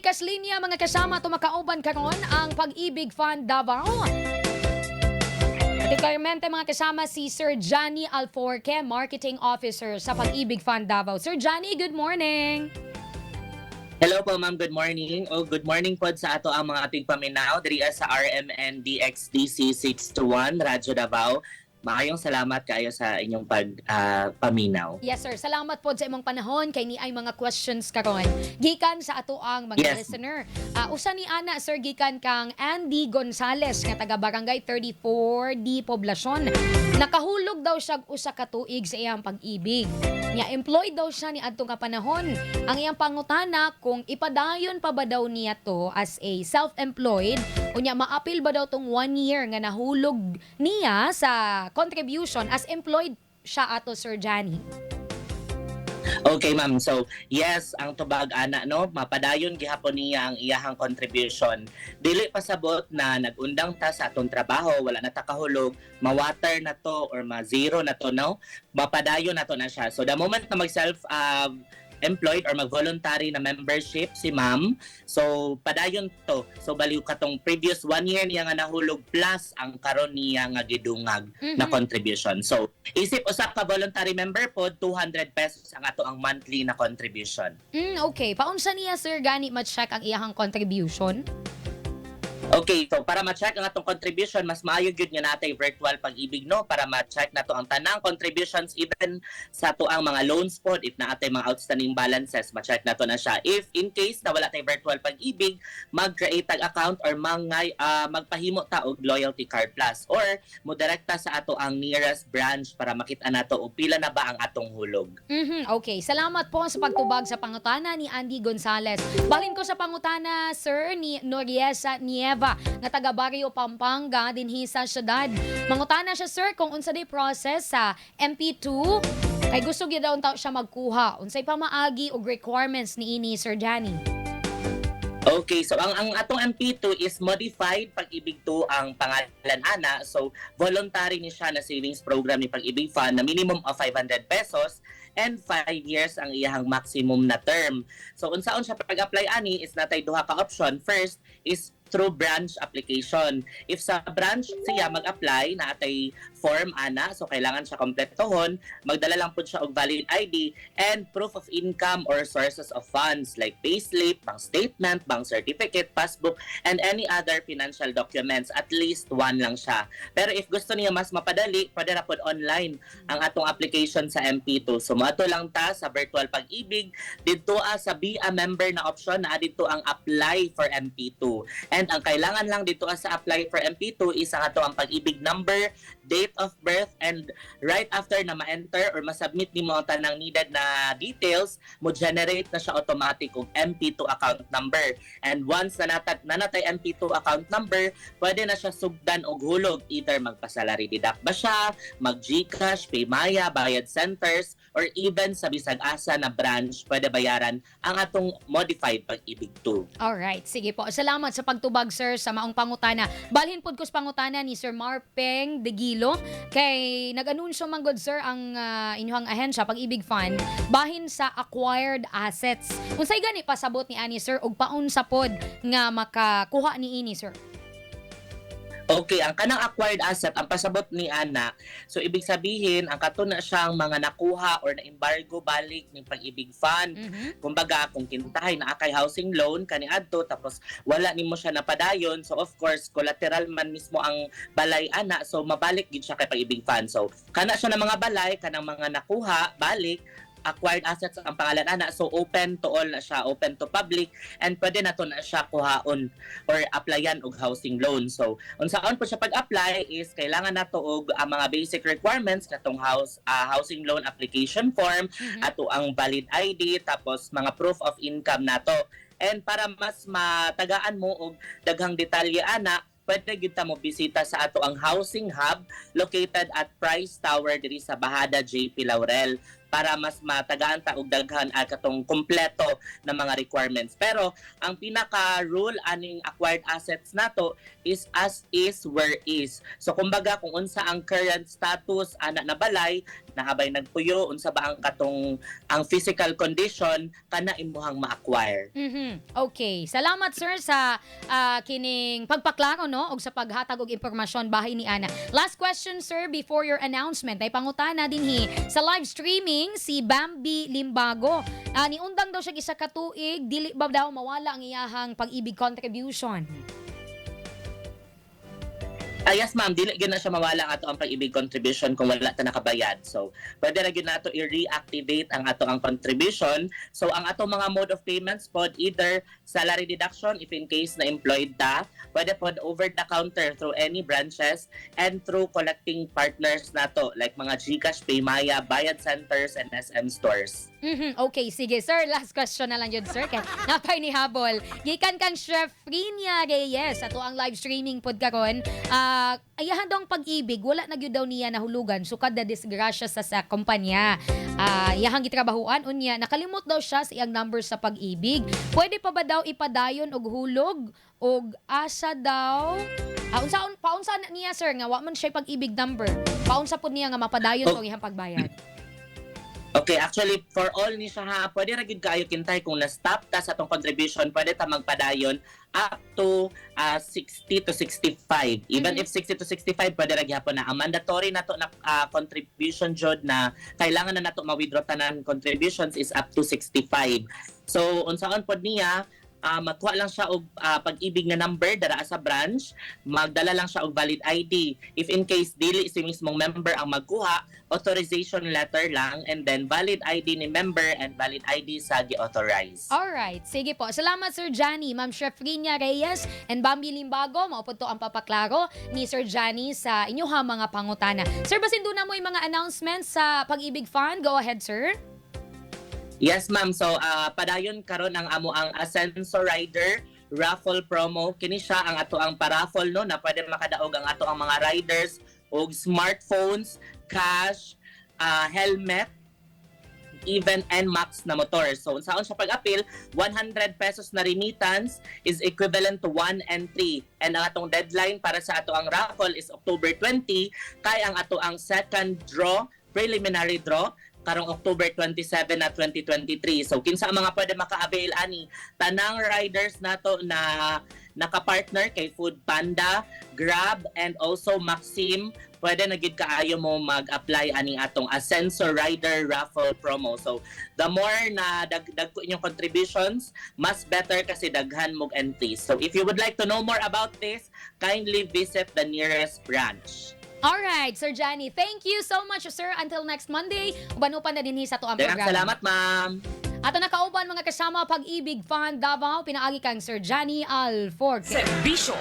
gikas linya mga kasama tumakauban karon ang Pag-ibig Fund Davao. Particularmente mga kasama si Sir Johnny Alforque, Marketing Officer sa Pag-ibig Fund Davao. Sir Johnny, good morning. Hello po ma'am, good morning. Good morning po sa ato ang mga ating paminaw diri sa RMN DXDC 621 Radyo Davao. Maayong salamat kayo sa inyong paminaw. Yes sir, salamat po sa imong panahon kay ni ay mga questions karon gikan sa ato ang mga listener. Usa ni ana sir gikan kang Andy Gonzales nga taga Barangay 34D Poblacion. Nakahulog daw siya usa ka tuig sa iyang pag-ibig. Nya employed daw siya ni adtong ka panahon. Ang iyang pangutana kung ipadayon pa ba daw niya to as a self-employed unya maapil ba daw tong 1 year nga nahulog niya sa contribution as employed siya ato Sir Johnny. Okay ma'am, so yes, ang tubag ana no, mapadayon gihapon niya ang iyahang contribution. Dili pasabot na nagundang ta sa atong trabaho, wala na ta kahulog, ma-water na to or ma-zero na to no, mapadayon na to na siya. So the moment na mag-self employed or mag-voluntary na membership si ma'am, so padayon to. So baliw katong previous 1 year niya nga nahulog plus ang karon niya nga gidungag na contribution. So isip usa ka voluntary member po 200 pesos ang ato ang monthly na contribution. Okay, paunsa niya sir gani ma-check ang iyahang contribution? Okay, so para ma-check ang atong contribution, mas maayo gyud nga natay virtual pag-ibig no para ma-check nato ang tanang contributions even sa to ang mga loans pod if naatay mga outstanding balances, ma-check nato na siya. If in case na wala tay virtual pag-ibig, mag-create tag account or magpahimo ta og loyalty card plus or modirekta sa ato ang nearest branch para makita nato og pila na ba ang atong hulog. Okay, salamat po sa pagtubag sa pangutana ni Andy Gonzales. Balin ko sa pangutana sir ni Noriesa Nieva nga taga Barrio Pampanga dinhi sa syudad. Mangutana siya sir kung unsa day process sa MP2 kay gusto gyud daw siya magkuha. Unsay pamaagi og requirements ni ini Sir Johnny? Okay, so ang atong MP2 is modified Pag-ibig 2 ang pangalan ana. So voluntary ni siya na savings program ni Pag-ibig Fund na minimum of 500 pesos and 5 years ang iyahang maximum na term. So unsaon siya pag-apply ani is natay duha ka option. First is through branch application. If sa branch siya mag-apply na atay form ana, so kailangan siya kompletohon, magdala lang po siya og valid ID and proof of income or sources of funds like payslip, bank statement, bank certificate, passbook, and any other financial documents. At least one lang siya. Pero if gusto niya mas mapadali, pwede na po online ang atong application sa MP2. So moadto lang ta sa virtual pag-ibig, dito sa be a member na option na dito ang apply for MP2. And ang kailangan lang dito sa apply for MP2 is ang ato ang pag-ibig number, date of birth, and right after na ma-enter or ma-submit ni mo ang tanang needed na details, mo generate na siya automatic og MP2 account number. And once na natay MP2 account number, pwede na siya sugdan og hulog, either magpa-salary deduct ba siya, mag-GCash, Paymaya, bayad centers, or even sa bisag asa na branch pwede bayaran ang atong modified Pag-ibig 2. Alright, sige po. Salamat sa pagtubag sir sa maong pangutana. Balhin pod ko sa pangutana ni Sir Marpeng De Gilo kay nag-anunsyo man gud sir ang inyong ahensya Pag-ibig Fund bahin sa acquired assets. Unsay gani pasabot ni ani sir og paunsa pod nga makakuha ni ini sir? Okay, ang kanang acquired asset, ang pasabot ni ana, so ibig sabihin, ang kato na siyang mga nakuha or na-embargo balik ng Pag-ibig Fund. Kumbaga, kung kintahay na akay housing loan, kaniadto, tapos wala nimo siya napadayon, so of course, collateral man mismo ang balay ana, so mabalik gid siya kay Pag-ibig Fund. So, kana siya ng mga balay, kanang mga nakuha, balik, acquired assets ang pangalan ana, so open to all na siya, open to public, and pwede na to na siya kuhaon or applyan og housing loan. So unsaon po siya pag-apply is kailangan nato og mga basic requirements katong housing loan application form, ato ang valid ID, tapos mga proof of income nato. And para mas matagaan mo og daghang detalye ana, pwede gyud ta mo bisita sa ato ang housing hub located at Price Tower diri sa Bahada JP Laurel. para mas matagaan ta og daghan at katong kumpleto na mga requirements. Pero ang pinaka-rule aning acquired assets nato is as is where is. So kumbaga kung unsa ang current status ana na balay, nahabay nagpuyo, unsa ba ang physical condition kana imuhang ma-acquire. Okay. Salamat sir sa kining pagpaklaro no og sa paghatag og impormasyon bahay ni Ana. Last question sir before your announcement. Ay pangutana dinhi sa live streaming si Bambi Limbago. Niundang daw siya gisa ka tuig, dili ba daw mawala ang iyahang pag-ibig contribution? Yes ma'am, dili gyud na siya mawala ang ato ang pag-ibig contribution kung wala ta nakabayad. So, pwede ra gyud nato i-reactivate ang ato ang contribution. So, ang ato mga mode of payments pod either salary deduction if in case na employed ta, pwede pod over the counter through any branches and through collecting partners nato like mga GCash, Paymaya, Bayad Centers and SM stores. Okay, sige sir. Last question na lang yun sir. Kaya napay ni habol. Gikan kang Chef Rinia Reyes. Ato ang live streaming pod karon. Ayahan daw ang pag-ibig. Wala na gyud daw niya nahulugan. Sukad na disgrasya sa kumpanya. Iyahang gitrabahuan. Unya, nakalimot daw siya sa iyang number sa pag-ibig. Pwede pa ba daw ipadayon og hulog? Og asa daw? Paunsa na niya sir nga wa man siya pag-ibig number. Paunsa pod niya nga mapadayon og iyang pagbayad. Okay, actually, for all ni siya ha, pwede ra gyud kaayo kintay kung na-stop ta sa atong contribution, pwede ta magpadayon up to 60 to 65. Even if 60 to 65, pwede ra gyapon na. Ang mandatory nato na contribution jud na kailangan na nato ma-withdraw tanan contributions is up to 65. So, unsaon pod niya, magkuha lang siya og pag-ibig na number dara sa branch, magdala lang siya og valid ID. If in case dili si mismong member ang magkuha, authorization letter lang and then valid ID ni member and valid ID sa gi-authorize. Alright, sige po. Salamat Sir Johnny, Ma'am Chef Rinia Reyes and Bambi Limbago. Maupod to ang papaklaro ni Sir Johnny sa inyong mga pangutana. Sir, basin doon na mo yung mga announcements sa Pag-ibig Fund. Go ahead, sir. Yes ma'am, so padayon karon ang amo ang Ascenso Rider raffle promo. Kini siya ang ato ang paraffle no na pwede makadaog ang ato ang mga riders og smartphones, cash, helmet, even NMAX na motor. So unsaon siya pag-appeal, 100 pesos na remittance is equivalent to 1 entry. And ang atong deadline para sa ato ang raffle is October 20, kay ang ato ang second draw, preliminary draw karong October 27 na 2023. So kinsa ang mga pwede maka-avail ani? Tanang riders nato na naka-partner kay Food Panda, Grab and also Maxim, pwede na gid kaayo mo mag-apply aning atong Ascenso Rider Raffle promo. So the more na dagdag ko inyong contributions, mas better kasi daghan mog entries. So if you would like to know more about this, kindly visit the nearest branch. Alright, Sir Johnny. Thank you so much, sir. Until next Monday, ubano pa na din sa to ang Daghang programa. salamat, ma'am. Ato nakauban mga kasama Pag-ibig Fund Davao, pinaagi kang Sir Johnny Alforque. Servisyo